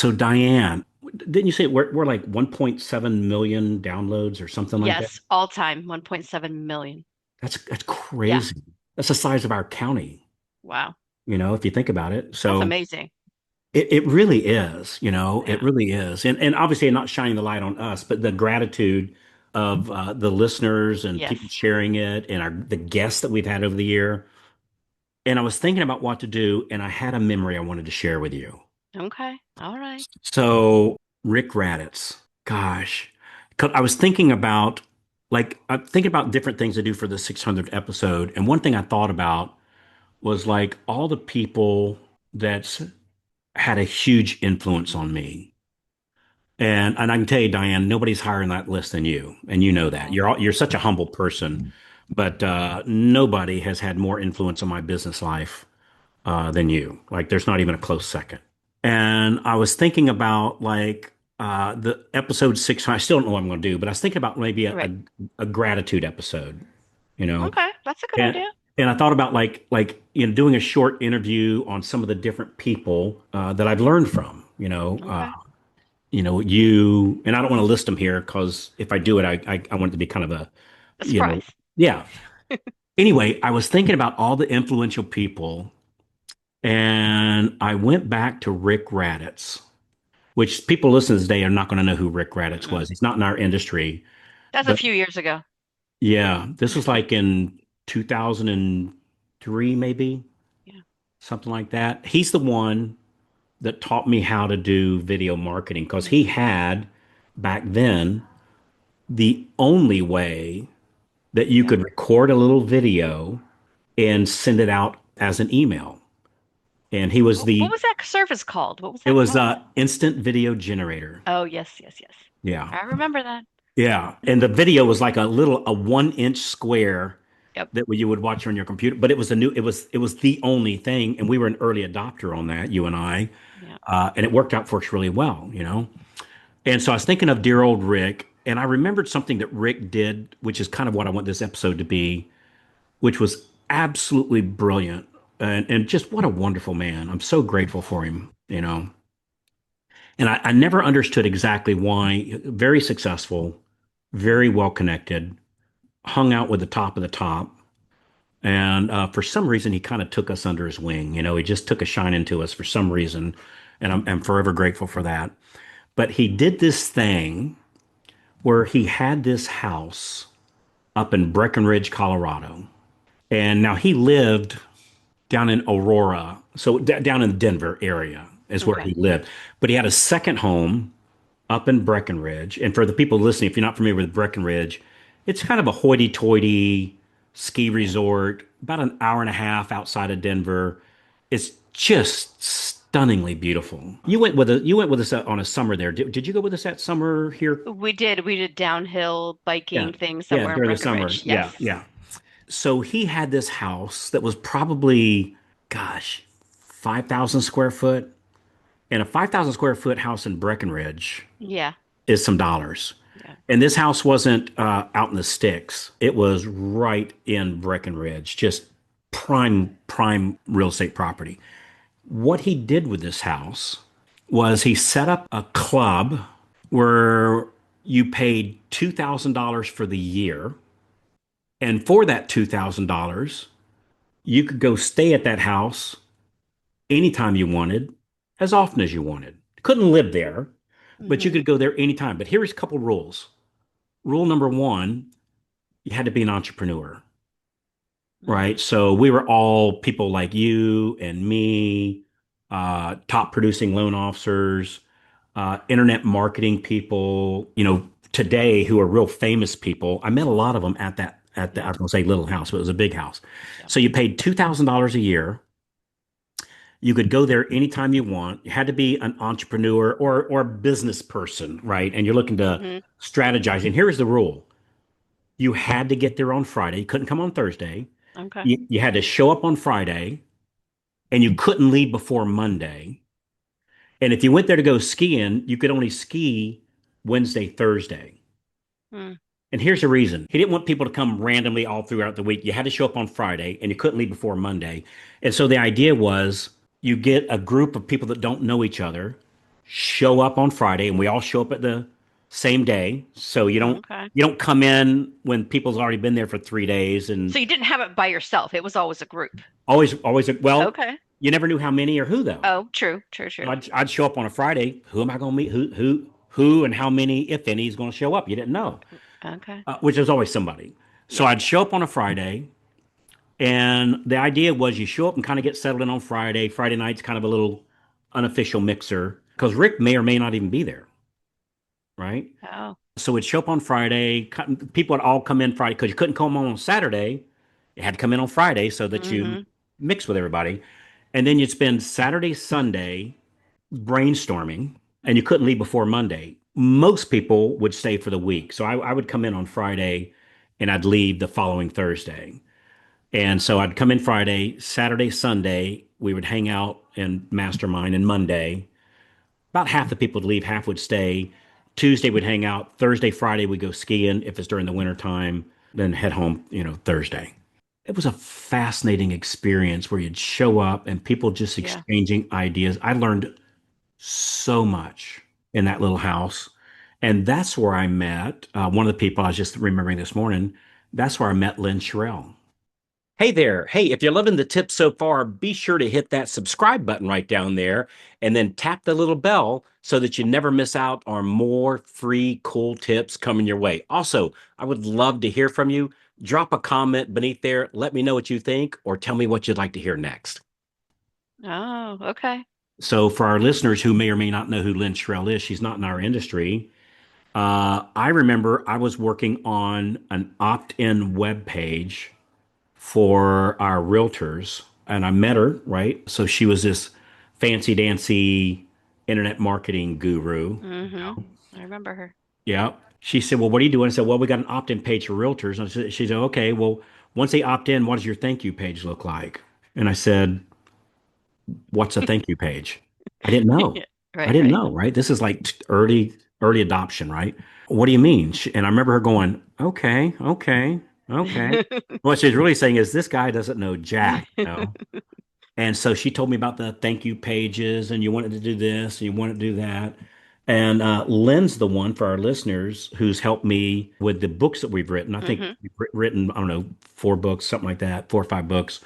So Diane, didn't you say we're like 1.7 million downloads or something like that? Yes, all time, 1.7 million. That's Yeah. crazy. That's the size of our county, Wow. if you think about it. That's So amazing. it really is, it Yeah. really is. And obviously not shining the light on us, but the gratitude of the listeners and Yes. people sharing it and the guests that we've had over the year. And I was thinking about what to do, and I had a memory I wanted to share with you. Okay. All right. So Rick Raditz, gosh, 'cause I was thinking about I'm thinking about different things to do for the 600th episode, and one thing I thought about was like all the people that's had a huge influence on me. And I can tell you, Diane, nobody's higher on that list than you, and you know that. Oh, You're such a humble person, but nobody has had more influence on my business life than you. Like, there's not even a close second. And I was thinking about like the episode 600. I still don't know what I'm going to do, but I was thinking about maybe a, right. a, a gratitude episode, you know, Okay. That's a good and idea. and I thought about doing a short interview on some of the different people that I've learned from, Okay. you, and I don't want to list them here because if I do it, I want it to be kind of a, A you know, surprise. yeah. Anyway, I was thinking about all the influential people, and I went back to Rick Raditz, which people listening to today are not going to know who Rick Raditz Mm-mm. was. He's not in our industry, That's a but few years ago. yeah, this was like in 2003, maybe Yeah. something like that. He's the one that taught me how to do video marketing because he Hmm. had back then the only way that you Yeah. could record a little video and send it out as an email. And he was What the, was that service called? What was it that was called? instant video generator. Oh, yes, yes, yes. Yeah. I remember that. Yeah. And the video was like a 1 inch square Yep. that you would watch on your computer, but it was the only thing. And we were an early adopter on that, you and I. Yeah. And it worked out for us really well. And so I was thinking of dear old Rick, and I remembered something that Rick did, which is kind of what I want this episode to be, which was absolutely brilliant. And just what a wonderful man. I'm so grateful for him. And I never understood exactly why, very successful, very well connected, hung out with the top of the top. And for some reason, he kind of took us under his wing. He just took a shine into us for some reason. And I'm forever grateful for that. But he did this thing where he had this house up in Breckenridge, Colorado. And now he lived down in Aurora, so down in the Denver area is where Okay. he lived. But he had a second home up in Breckenridge. And for the people listening, if you're not familiar with Breckenridge, it's kind of a hoity-toity ski Yeah. resort, about an hour and a half outside of Denver. It's just stunningly beautiful. You went with us on a summer there. Did you go with us that summer here? We did downhill Yeah. biking thing Yeah, somewhere in during the summer. Breckenridge. Yeah, Yes. yeah. So he had this house that was probably, gosh, 5,000 square foot. And a 5,000 square foot house in Breckenridge Yeah. is some dollars. Yeah. And this house wasn't out in the sticks. It was right in Breckenridge, just prime real estate property. What he did with this house was he set up a club where you paid $2,000 for the year. And for that $2,000, you could go stay at that house anytime you wanted, as often as you wanted. Couldn't live there, but you Hmm. could go there anytime. But here's a couple rules. Rule number one, you had to be an entrepreneur, Hmm. right? So we were all people like you and me, top producing loan officers, internet marketing people, today who are real famous people. I met a lot of them I Yeah. was going to say little house, but it was a big house. Yeah. So you paid $2,000 a year. You could go there anytime you want. You had to be an entrepreneur or a business person, right? And you're looking to Hmm. strategize. And here's the rule. You had to get there on Friday. You couldn't come on Thursday. Okay. You had to show up on Friday, and you couldn't leave before Monday. And if you went there to go skiing, you could only ski Wednesday, Thursday. Hmm. And here's the reason. He didn't want people to come randomly all throughout the week. You had to show up on Friday and you couldn't leave before Monday. And so the idea was you get a group of people that don't know each other show up on Friday, and we all show up at the same day. So Okay. you don't come in when people's already been there for 3 days and So you didn't have it by yourself. It was always a group. always well, Okay. you never knew how many or who though. Oh, true, true, So true. I'd show up on a Friday. Who am I going to meet? Who and how many, if any, is going to show up? You didn't know, Okay. which is always somebody. So Yeah. I'd show up on a Friday, and the idea was you show up and kind of get settled in on Friday. Friday night's kind of a little unofficial mixer because Rick may or may not even be there, right? Oh. So we'd show up on Friday. People would all come in Friday because you couldn't come on Saturday. You had to come in on Friday so that you Mm-hmm. mix with everybody. And then you'd spend Saturday, Sunday brainstorming, and you couldn't leave before Monday. Most people would stay for the week. So I would come in on Friday and I'd leave the following Thursday. And so I'd come in Friday, Saturday, Sunday, we would hang out and mastermind, and Monday, about half the people would leave, half would stay. Tuesday we'd hang out. Thursday, Friday we'd go skiing if it's during the winter time, then head home, Thursday. It was a fascinating experience where you'd show up and people just Yeah. exchanging ideas. I learned so much in that little house. And that's where I met one of the people I was just remembering this morning. That's where I met Lynn Sherrell. Hey there. Hey, if you're loving the tips so far, be sure to hit that subscribe button right down there and then tap the little bell so that you never miss out on more free, cool tips coming your way. Also, I would love to hear from you. Drop a comment beneath there. Let me know what you think or tell me what you'd like to hear next. Oh, okay. So, for our listeners who may or may not know who Lynn Sherrill is, she's not in our industry. I remember I was working on an opt-in web page for our realtors, and I met her, right? So she was this fancy dancy internet marketing guru. Mm-hmm. I remember her. Yeah. She said, "Well, what are you doing?" I said, "Well, we got an opt-in page for realtors." And she said, "Okay, well, once they opt in, what does your thank you page look like?" And I said, "What's a thank you page?" I didn't know. Yeah. I Right, didn't right. know, right? This is like early adoption, right? What do you mean? And I remember her going, "Okay, okay, okay." What she's really saying is this guy doesn't know jack. And so she told me about the thank you pages, and you wanted to do this, and you wanted to do that. And Lynn's the one for our listeners who's helped me with the books that we've written. I think Mm-hmm. we've written, I don't know, 4 books, something like that, 4 or 5 books.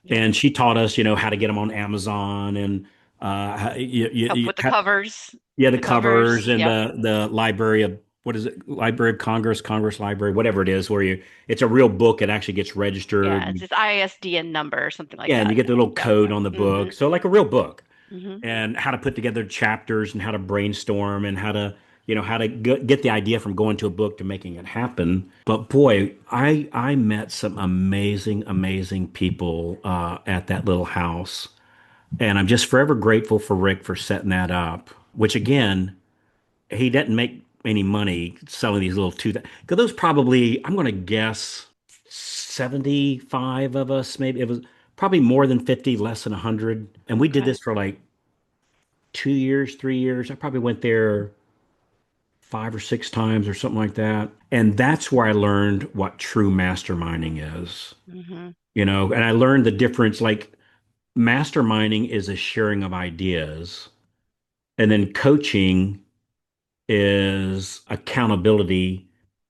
Yeah. And she taught us, how to get them on Amazon and Help with the covers. yeah, the The covers. covers and Yep. the Library of what is it? Library of Congress, Congress Library, whatever it is, where it's a real book. It actually gets Yeah, it's registered. his ISDN number or something like Yeah, and you that. get the little Yep. code on the Mm-hmm. book. So like a real book, Mm-hmm. and how to put together chapters and how to brainstorm and how to get the idea from going to a book to making it happen. But boy, I met some amazing people at that little house, and I'm just forever grateful for Rick for setting that up. Which again, he didn't make any money selling these little because those probably, I'm going to guess 75 of us, maybe it was probably more than 50, less than 100. And we did Okay. this for like 2 years, 3 years. I probably went there 5 or 6 times or something like that. And that's where I learned what true masterminding is, Mm-hmm. and I learned the difference. Like masterminding is a sharing of ideas, and then coaching is accountability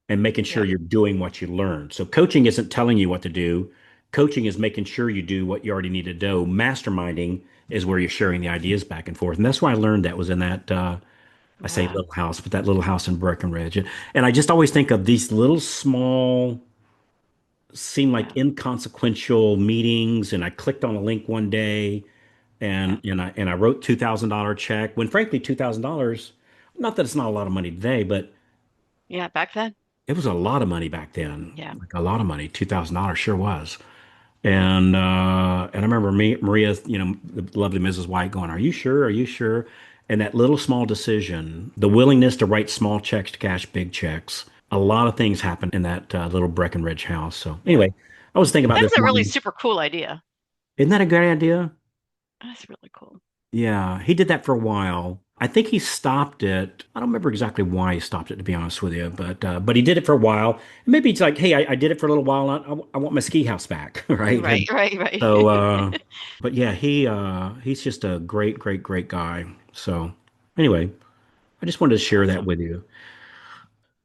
and making sure Yeah. you're doing what you learned. So coaching isn't telling you what to do. Coaching is making sure you do what you already need to do. Masterminding is where you're sharing the ideas back and forth. And that's why I learned that was in that I say Wow. little house, but that little house in Breckenridge. And I just always think of these little small, seem like Yeah. inconsequential meetings. And I clicked on a link one day Yeah. and I wrote $2,000 check when frankly $2,000, not that it's not a lot of money today, but Yeah. Back then. it was a lot of money back then. Yeah. Like a lot of money. $2,000 sure was. And I remember Maria, the lovely Mrs. White going, "Are you sure? Are you sure?" And that little small decision, the willingness to write small checks to cash big checks, a lot of things happened in that little Breckenridge house. So Yeah. anyway, I was thinking about That this is a really morning. super cool idea. Isn't that a great idea? That's really cool. Yeah, he did that for a while. I think he stopped it. I don't remember exactly why he stopped it, to be honest with you, but he did it for a while. And maybe it's like, hey, I did it for a little while. I want my ski house back, right? Right, And right, right. so, but yeah, he's just a great guy. So Anyway, I just wanted to share that Awesome. with you.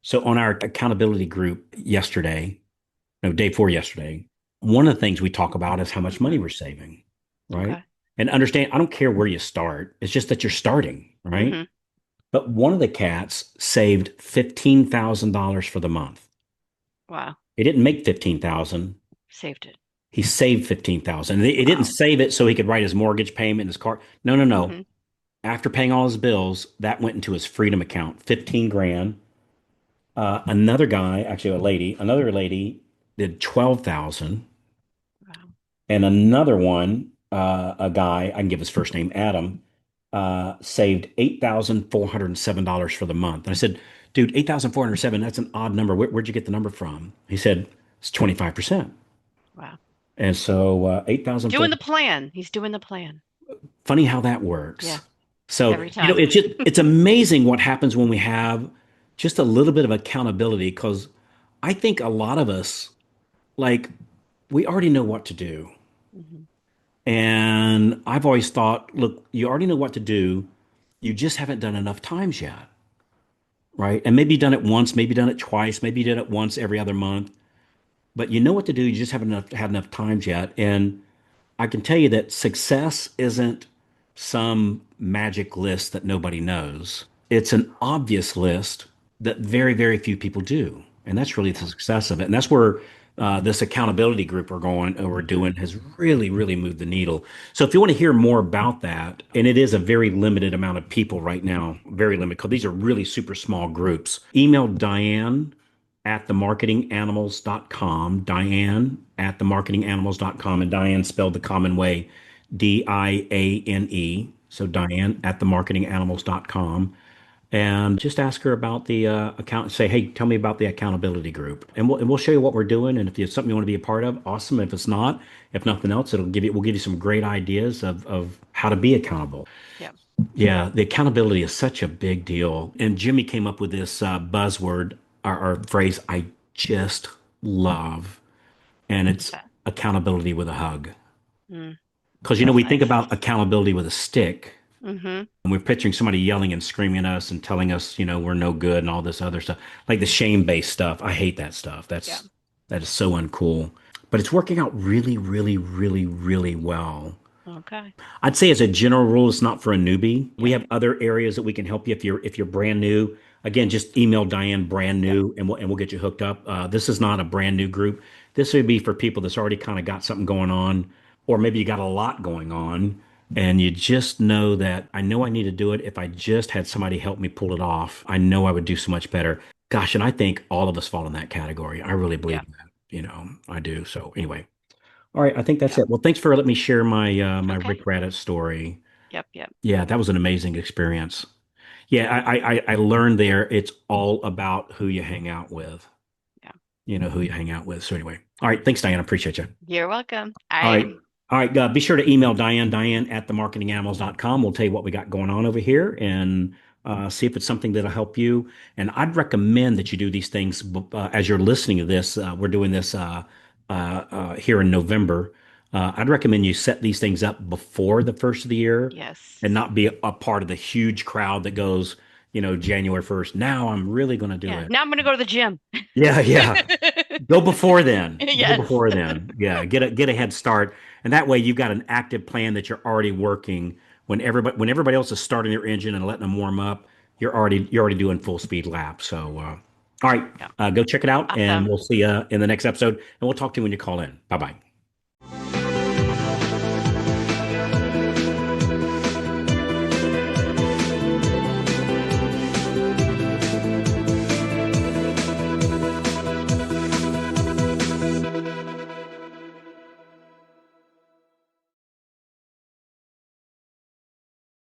So on our accountability group yesterday, no, day before yesterday, one of the things we talk about is how much money we're saving, right? Okay. And understand, I don't care where you start. It's just that you're starting, right? Mm-hmm. But one of the cats saved $15,000 for the month. Wow. He didn't make 15,000. Saved it. He saved 15,000. He didn't Wow. save it so he could write his mortgage payment, his car. No, no, no. Mm-hmm. After paying all his bills, that went into his freedom account, 15 grand. Another guy, actually another lady did 12,000. Wow. And another one, a guy, I can give his first name, Adam, saved $8,407 for the month. And I said, dude, 8,407, that's an odd number. Where'd you get the number from? He said, it's 25%. Wow. And so 8,004. Doing the plan. He's doing the plan. Funny how that Yeah. works. So, Every time. it's amazing what happens when we have just a little bit of accountability because I think a lot of us, like, we already know what to do. Mm-hmm. And I've always thought, look, you already know what to do. You just haven't done enough times yet, right? And maybe done it once, maybe done it twice, maybe you did it once every other month, but you know what to do. You just haven't had enough times yet. And I can tell you that success isn't some magic list that nobody knows. It's an obvious list that very, very few people do. And that's really the Yeah. success of it. And that's where this accountability group we're doing has really, really moved the needle. So if you want to hear more about that, and it is a very limited amount of people right now, very limited, because these are really super small groups, email Diane at themarketinganimals.com, Diane at themarketinganimals.com, and Diane spelled the common way, Diane. So Diane at themarketinganimals.com. And just ask her about the account. Say, hey, tell me about the accountability group, and we'll show you what we're doing. And if it's something you want to be a part of, awesome. If it's not, if nothing else, we'll give you some great ideas of how to be accountable. Yeah. Yeah, the accountability is such a big deal. And Jimmy came up with this buzzword or phrase I just love, and What's it's that? accountability with a hug. Mm. Because That's we think nice. about accountability with a stick, Mm-hmm. and we're picturing somebody yelling and screaming at us and telling us, we're no good and all this other stuff, like the shame-based stuff. I hate that stuff. Yeah. That is so uncool. But it's working out really, really, really, really well. Okay. I'd say as a general rule, it's not for a newbie. We Yeah. have other areas that we can help you if you're brand new. Again, just email Diane brand Yep. new and we'll get you hooked up. This is not a brand new group. This would be for people that's already kind of got something going on, or maybe you got a lot going on and you just know that I know I need to do it. If I just had somebody help me pull it off, I know I would do so much better. Gosh, and I think all of us fall in that category. I really Yeah. believe that. I do. So anyway. All right, I think that's Yeah. it. Well, thanks for letting me share my Okay. Rick Raditz story. Yep. Yep. Yeah, that was an amazing experience. Yeah, I learned there it's all about who you hang out with. Yeah. Who you hang out with. So anyway, all right, thanks, Diane. I appreciate you. You're welcome. All All right. right. All right. Be sure to email Diane at themarketinganimals.com. We'll tell you what we got going on over here and see if it's something that'll help you. And I'd recommend that you do these things as you're listening to this. We're doing this here in November. I'd recommend you set these things up before the first of the year Yes. and not be a part of the huge crowd that goes, January 1st. Now I'm really going to do Yeah. it. Now I'm gonna go to the gym. Yeah, yeah. Go before then. Go Yes. before then. Yeah, get a head start, and that way you've got an active plan that you're already working. When everybody else is starting their engine and letting them warm up, you're already doing full speed laps. So, all right, Yeah. go check it out, and Awesome. we'll see you in the next episode, and we'll talk to you when you call in. Bye bye.